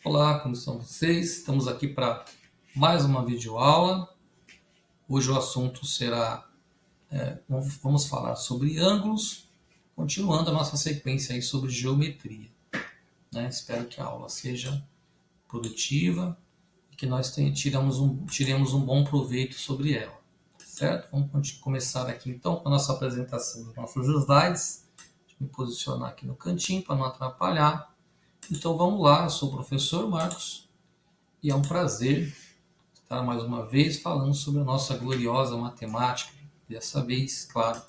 Olá, como estão vocês? Estamos aqui para mais uma videoaula. Hoje o assunto será, vamos falar sobre ângulos, continuando a nossa sequência aí sobre geometria. Né? Espero que a aula seja produtiva e que nós tiremos um bom proveito sobre ela. Certo? Vamos começar aqui então com a nossa apresentação dos nossos slides. Deixa eu me posicionar aqui no cantinho para não atrapalhar. Então vamos lá, eu sou o professor Marcos e é um prazer estar mais uma vez falando sobre a nossa gloriosa matemática, dessa vez, claro,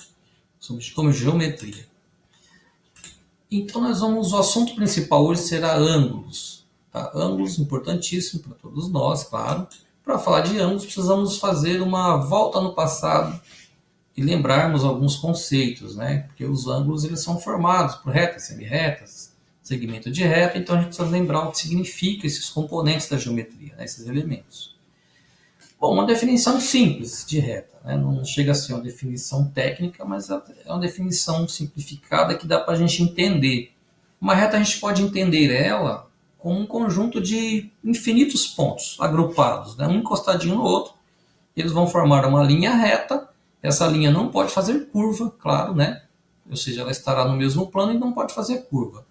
sobre geometria. Então o assunto principal hoje será ângulos. Tá? Ângulos, importantíssimo para todos nós, claro. Para falar de ângulos, precisamos fazer uma volta no passado e lembrarmos alguns conceitos, né? Porque os ângulos eles são formados por retas, semi-retas, segmento de reta, então a gente precisa lembrar o que significa esses componentes da geometria, né? Esses elementos. Bom, uma definição simples de reta, né? Não chega a ser uma definição técnica, mas é uma definição simplificada que dá para a gente entender. Uma reta a gente pode entender ela como um conjunto de infinitos pontos agrupados, né? Um encostadinho no outro, eles vão formar uma linha reta. Essa linha não pode fazer curva, claro, né? Ou seja, ela estará no mesmo plano e não pode fazer curva.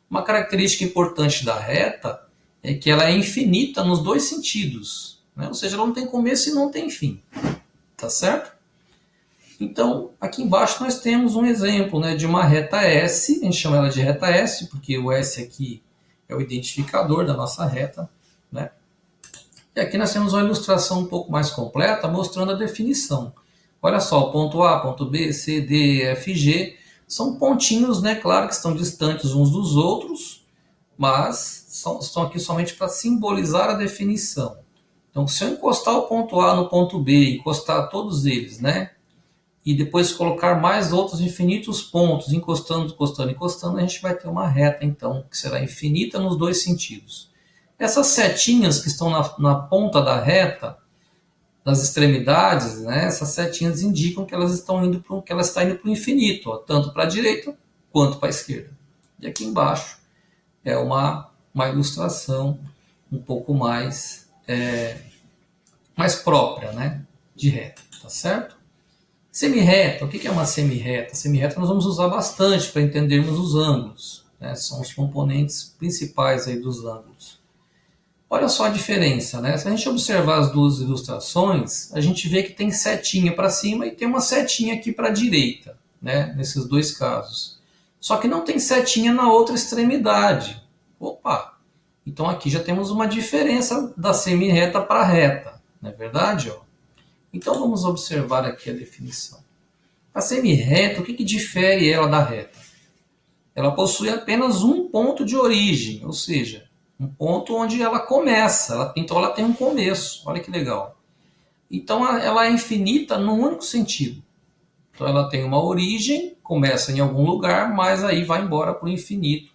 Uma característica importante da reta é que ela é infinita nos dois sentidos, né? Ou seja, ela não tem começo e não tem fim, tá certo? Então, aqui embaixo nós temos um exemplo, né, de uma reta S, a gente chama ela de reta S, porque o S aqui é o identificador da nossa reta, né? E aqui nós temos uma ilustração um pouco mais completa, mostrando a definição. Olha só, o ponto A, ponto B, C, D, E, F, G, são pontinhos, né, claro que estão distantes uns dos outros, mas estão aqui somente para simbolizar a definição. Então, se eu encostar o ponto A no ponto B, encostar todos eles, né, e depois colocar mais outros infinitos pontos, encostando, encostando, encostando, a gente vai ter uma reta, então, que será infinita nos dois sentidos. Essas setinhas que estão na ponta da reta, nas extremidades, né, essas setinhas indicam que ela está indo para o infinito, ó, tanto para a direita quanto para a esquerda. E aqui embaixo é uma ilustração um pouco mais própria, né, de reta, tá certo? Semirreta, o que é uma semirreta? Semirreta nós vamos usar bastante para entendermos os ângulos, né, são os componentes principais aí dos ângulos. Olha só a diferença, né? Se a gente observar as duas ilustrações, a gente vê que tem setinha para cima e tem uma setinha aqui para a direita, né? Nesses dois casos. Só que não tem setinha na outra extremidade. Opa! Então aqui já temos uma diferença da semirreta para a reta, não é verdade? Ó? Então vamos observar aqui a definição. A semirreta, o que difere ela da reta? Ela possui apenas um ponto de origem, ou seja, um ponto onde ela começa, então ela tem um começo, olha que legal. Então ela é infinita num único sentido. Então ela tem uma origem, começa em algum lugar, mas aí vai embora para o infinito,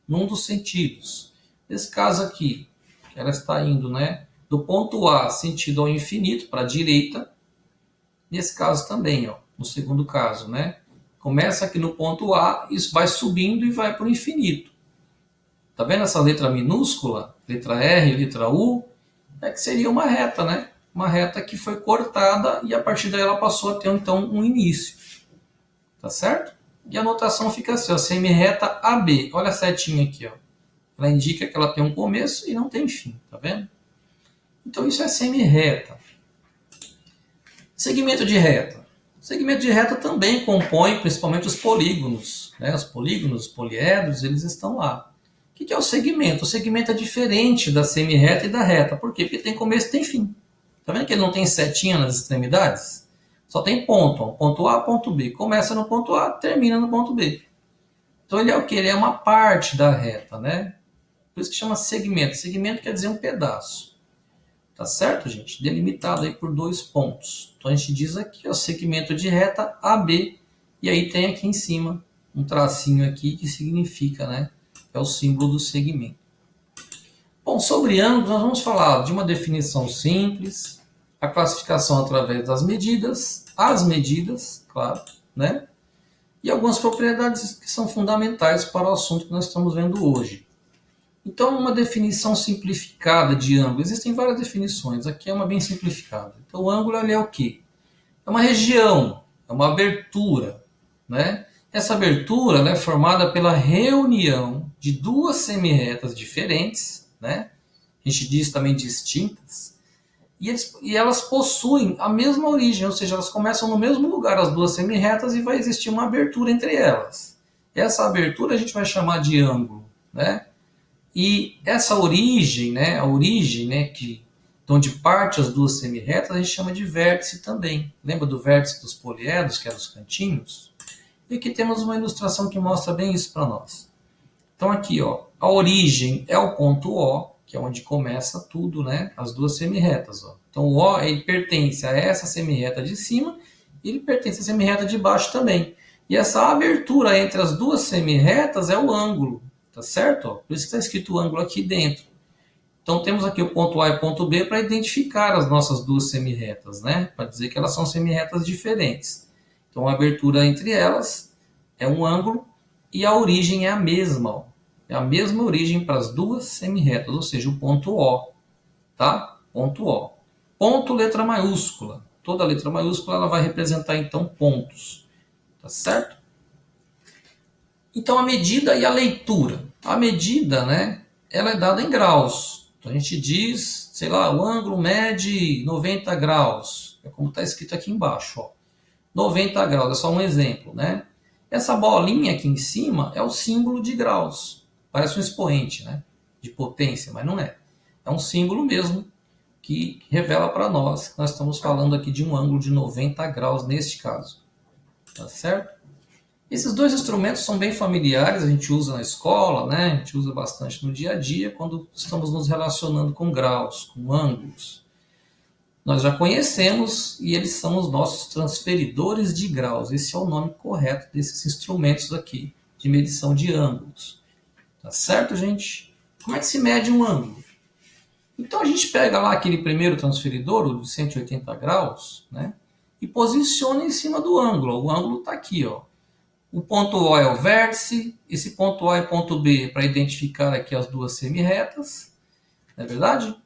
num dos sentidos. Nesse caso aqui, ela está indo, né, do ponto A sentido ao infinito, para a direita. Nesse caso também, ó, no segundo caso, né, começa aqui no ponto A, isso vai subindo e vai para o infinito. Tá vendo essa letra minúscula? Letra R, letra U? É que seria uma reta, né? Uma reta que foi cortada e a partir daí ela passou a ter, então, um início. Tá certo? E a notação fica assim, ó, semirreta AB. Olha a setinha aqui, ó. Ela indica que ela tem um começo e não tem fim, tá vendo? Então isso é semirreta. Segmento de reta. O segmento de reta também compõe principalmente os polígonos, né? Os polígonos, os poliedros, eles estão lá. O que é o segmento? O segmento é diferente da semirreta e da reta. Por quê? Porque tem começo e tem fim. Está vendo que ele não tem setinha nas extremidades? Só tem ponto. Ó. Ponto A, ponto B. Começa no ponto A, termina no ponto B. Então ele é o quê? Ele é uma parte da reta, né? Por isso que chama segmento. Segmento quer dizer um pedaço. Tá certo, gente? Delimitado aí por dois pontos. Então a gente diz aqui, ó, segmento de reta AB. E aí tem aqui em cima um tracinho aqui que significa, né? É o símbolo do segmento. Bom, sobre ângulos, nós vamos falar de uma definição simples, a classificação através das medidas, as medidas, claro, né? E algumas propriedades que são fundamentais para o assunto que nós estamos vendo hoje. Então, uma definição simplificada de ângulo. Existem várias definições, aqui é uma bem simplificada. Então, o ângulo ele é o quê? É uma região, é uma abertura, né? Essa abertura ela é formada pela reunião de duas semirretas diferentes, né? A gente diz também distintas, e elas possuem a mesma origem, ou seja, elas começam no mesmo lugar, as duas semirretas, e vai existir uma abertura entre elas. Essa abertura a gente vai chamar de ângulo, né? E essa origem, né, a origem, né, de onde parte as duas semirretas, a gente chama de vértice também. Lembra do vértice dos poliedros, que eram os cantinhos? E aqui temos uma ilustração que mostra bem isso para nós. Então aqui, ó, a origem é o ponto O, que é onde começa tudo, né, as duas semirretas. Ó. Então o O ele pertence a essa semirreta de cima e ele pertence à semirreta de baixo também. E essa abertura entre as duas semirretas é o ângulo. Tá certo? Ó, por isso que está escrito o ângulo aqui dentro. Então temos aqui o ponto A e o ponto B para identificar as nossas duas semirretas, né? Para dizer que elas são semirretas diferentes. Então a abertura entre elas é um ângulo e a origem é a mesma. Ó. É a mesma origem para as duas semirretas, ou seja, o ponto O. Tá? Ponto O. Ponto letra maiúscula. Toda letra maiúscula ela vai representar então pontos. Tá certo? Então a medida e a leitura. A medida, né, ela é dada em graus. Então a gente diz, sei lá, o ângulo mede 90 graus. É como está escrito aqui embaixo. Ó. 90 graus, é só um exemplo, né? Essa bolinha aqui em cima é o símbolo de graus. Parece um expoente, né? De potência, mas não é. É um símbolo mesmo que revela para nós que nós estamos falando aqui de um ângulo de 90 graus neste caso. Tá certo? Esses dois instrumentos são bem familiares, a gente usa na escola, né? A gente usa bastante no dia a dia quando estamos nos relacionando com graus, com ângulos. Nós já conhecemos e eles são os nossos transferidores de graus. Esse é o nome correto desses instrumentos aqui, de medição de ângulos. Tá certo, gente? Como é que se mede um ângulo? Então a gente pega lá aquele primeiro transferidor, o de 180 graus, né? E posiciona em cima do ângulo. O ângulo está aqui, ó. O ponto O é o vértice, esse ponto A e ponto B para identificar aqui as duas semirretas, não é verdade?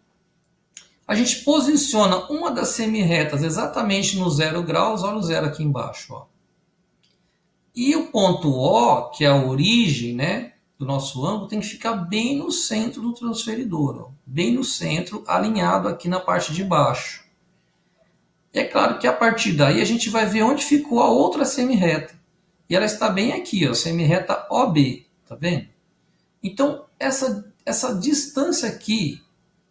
A gente posiciona uma das semirretas exatamente no 0 graus, olha o zero aqui embaixo. Ó. E o ponto O, que é a origem, né, do nosso ângulo, tem que ficar bem no centro do transferidor, ó, bem no centro, alinhado aqui na parte de baixo. E é claro que a partir daí a gente vai ver onde ficou a outra semirreta. E ela está bem aqui, ó, semirreta OB, tá vendo? Então, essa distância aqui,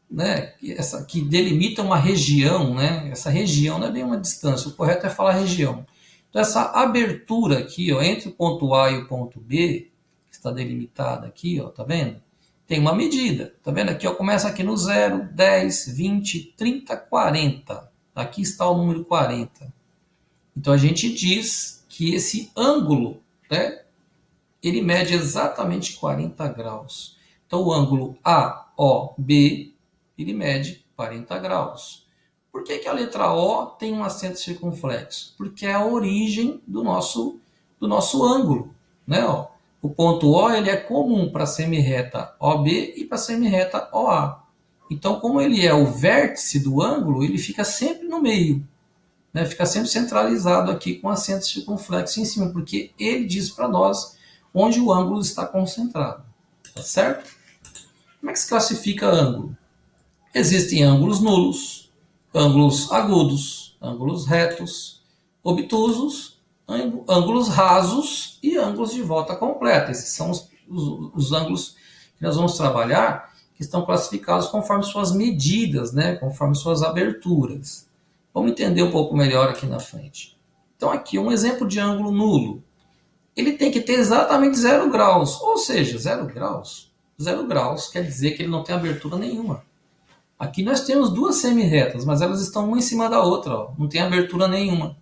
né, essa que delimita uma região, né, essa região não é bem uma distância, o correto é falar região. Então, essa abertura aqui, ó, entre o ponto A e o ponto B, que está delimitada aqui, ó, tá vendo? Tem uma medida, tá vendo? Aqui, ó, começa aqui no 0, 10, 20, 30, 40. Aqui está o número 40. Então, a gente diz que esse ângulo, né, ele mede exatamente 40 graus. Então, o ângulo AOB, ele mede 40 graus. Por que a letra O tem um acento circunflexo? Porque é a origem do nosso ângulo. Né? Ó, o ponto O ele é comum para a semirreta OB e para a semirreta OA. Então, como ele é o vértice do ângulo, ele fica sempre no meio. Né? Fica sempre centralizado aqui com acento circunflexo em cima, porque ele diz para nós onde o ângulo está concentrado. Tá certo? Como é que se classifica ângulo? Existem ângulos nulos, ângulos agudos, ângulos retos, obtusos, ângulos rasos e ângulos de volta completa. Esses são os ângulos que nós vamos trabalhar, que estão classificados conforme suas medidas, né? Conforme suas aberturas. Vamos entender um pouco melhor aqui na frente. Então aqui um exemplo de ângulo nulo. Ele tem que ter exatamente 0 graus, ou seja, 0 graus. 0 graus quer dizer que ele não tem abertura nenhuma. Aqui nós temos duas semirretas, mas elas estão uma em cima da outra, ó. Não tem abertura nenhuma.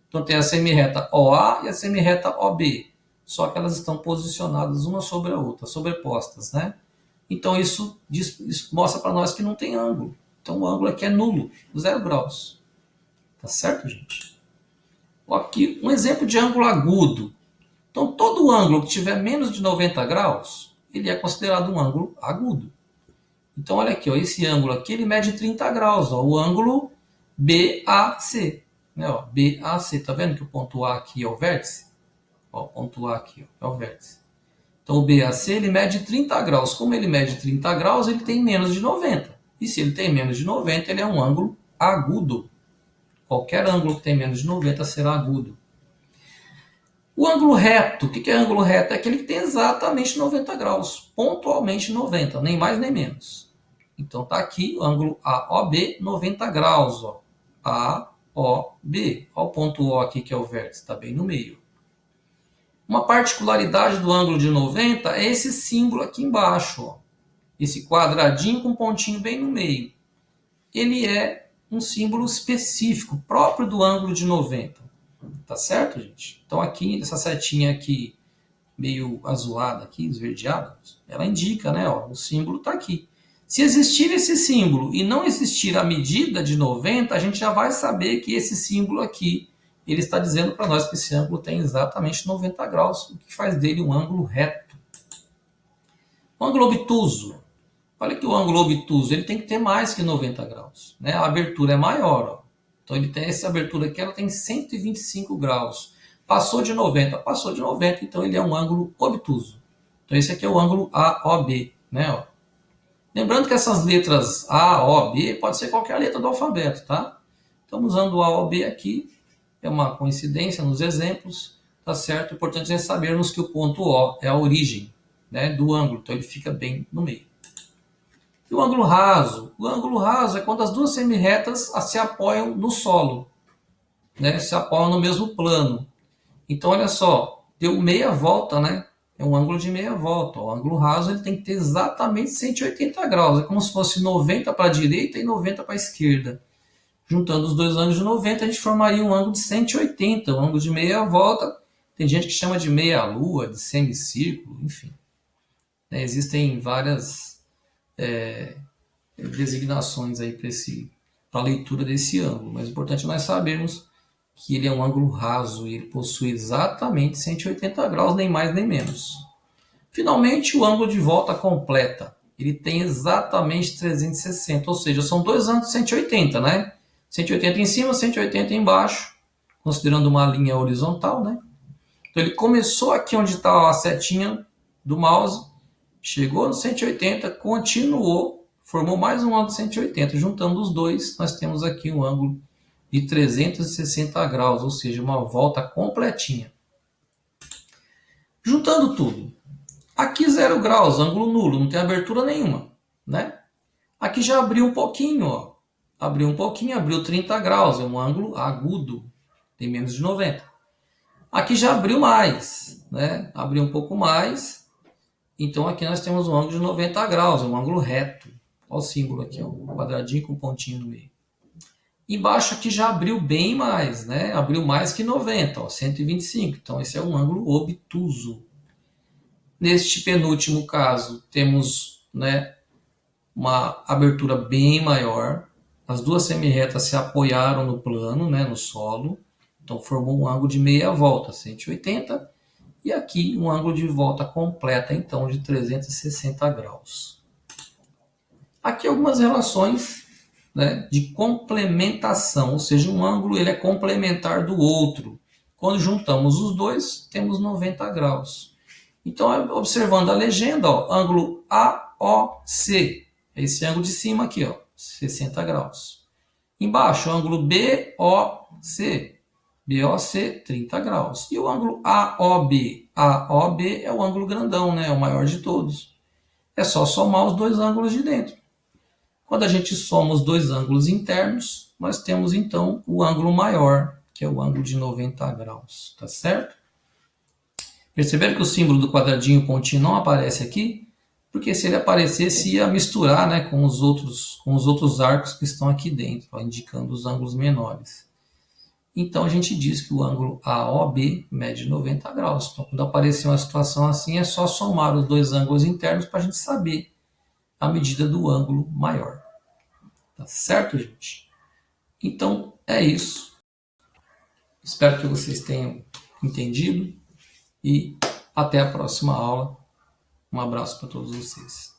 Então tem a semirreta OA e a semirreta OB, só que elas estão posicionadas uma sobre a outra, sobrepostas, né? Então isso mostra para nós que não tem ângulo. Então o ângulo aqui é nulo, 0 graus. Tá certo, gente? Aqui um exemplo de ângulo agudo. Então todo ângulo que tiver menos de 90 graus, ele é considerado um ângulo agudo. Então, olha aqui, ó, esse ângulo aqui ele mede 30 graus, ó, o ângulo BAC. Né, ó, BAC, tá vendo que o ponto A aqui é o vértice? Ó, o ponto A aqui ó, é o vértice. Então, o BAC ele mede 30 graus. Como ele mede 30 graus, ele tem menos de 90. E se ele tem menos de 90, ele é um ângulo agudo. Qualquer ângulo que tem menos de 90 será agudo. O ângulo reto, o que é ângulo reto? É aquele que tem exatamente 90 graus, pontualmente 90, nem mais nem menos. Então está aqui o ângulo AOB, 90 graus. Ó. AOB. Olha o ponto O aqui que é o vértice, está bem no meio. Uma particularidade do ângulo de 90 é esse símbolo aqui embaixo. Ó. Esse quadradinho com um pontinho bem no meio. Ele é um símbolo específico, próprio do ângulo de 90. Tá certo, gente? Então aqui, essa setinha aqui, meio azulada aqui, esverdeada, ela indica, né? Ó, o símbolo está aqui. Se existir esse símbolo e não existir a medida de 90, a gente já vai saber que esse símbolo aqui, ele está dizendo para nós que esse ângulo tem exatamente 90 graus, o que faz dele um ângulo reto. O ângulo obtuso. Olha que o ângulo obtuso ele tem que ter mais que 90 graus. Né? A abertura é maior, ó. Então, ele tem essa abertura aqui, ela tem 125 graus. Passou de 90, então ele é um ângulo obtuso. Então, esse aqui é o ângulo AOB. Né? Ó. Lembrando que essas letras A, O, B pode ser qualquer letra do alfabeto, tá? Estamos usando o AOB aqui, é uma coincidência nos exemplos, tá certo? O importante é sabermos que o ponto O é a origem, né, do ângulo, então ele fica bem no meio. E o ângulo raso? O ângulo raso é quando as duas semirretas se apoiam no solo, né? Se apoiam no mesmo plano. Então, olha só, deu meia volta, né? É um ângulo de meia volta. O ângulo raso ele tem que ter exatamente 180 graus. É como se fosse 90 para a direita e 90 para a esquerda. Juntando os dois ângulos de 90, a gente formaria um ângulo de 180, um ângulo de meia volta. Tem gente que chama de meia-lua, de semicírculo, enfim. Existem várias designações aí para a leitura desse ângulo, mas o importante é nós sabermos que ele é um ângulo raso e ele possui exatamente 180 graus, nem mais nem menos. Finalmente, o ângulo de volta completa. Ele tem exatamente 360, ou seja, são dois ângulos de 180, né? 180 em cima, 180 embaixo, considerando uma linha horizontal, né? Então ele começou aqui onde está a setinha do mouse, chegou no 180, continuou, formou mais um ângulo de 180. Juntando os dois, nós temos aqui um ângulo de 360 graus, ou seja, uma volta completinha. Juntando tudo, aqui 0 graus, ângulo nulo, não tem abertura nenhuma, né? Aqui já abriu um pouquinho, ó. Abriu um pouquinho, abriu 30 graus, é um ângulo agudo, tem menos de 90. Aqui já abriu mais, né? Abriu um pouco mais. Então aqui nós temos um ângulo de 90 graus, um ângulo reto. Olha o símbolo aqui, ó, um quadradinho com um pontinho no meio. Embaixo aqui já abriu bem mais, né? Abriu mais que 90, ó, 125. Então esse é um ângulo obtuso. Neste penúltimo caso, temos, né, uma abertura bem maior. As duas semirretas se apoiaram no plano, né, no solo. Então formou um ângulo de meia volta, 180. E aqui um ângulo de volta completa, então, de 360 graus. Aqui algumas relações, né, de complementação, ou seja, um ângulo ele é complementar do outro. Quando juntamos os dois, temos 90 graus. Então, observando a legenda, ó, ângulo AOC, esse ângulo de cima aqui, ó, 60 graus. Embaixo, ângulo BOC, BOC, 30 graus. E o ângulo AOB? AOB é o ângulo grandão, né? É o maior de todos. É só somar os dois ângulos de dentro. Quando a gente soma os dois ângulos internos, nós temos então o ângulo maior, que é o ângulo de 90 graus. Tá certo? Perceberam que o símbolo do quadradinho pontinho não aparece aqui? Porque se ele aparecesse, ia misturar, né, com os outros arcos que estão aqui dentro, ó, indicando os ângulos menores. Então, a gente diz que o ângulo AOB mede 90 graus. Então, quando aparecer uma situação assim, é só somar os dois ângulos internos para a gente saber a medida do ângulo maior. Tá certo, gente? Então, é isso. Espero que vocês tenham entendido e até a próxima aula. Um abraço para todos vocês.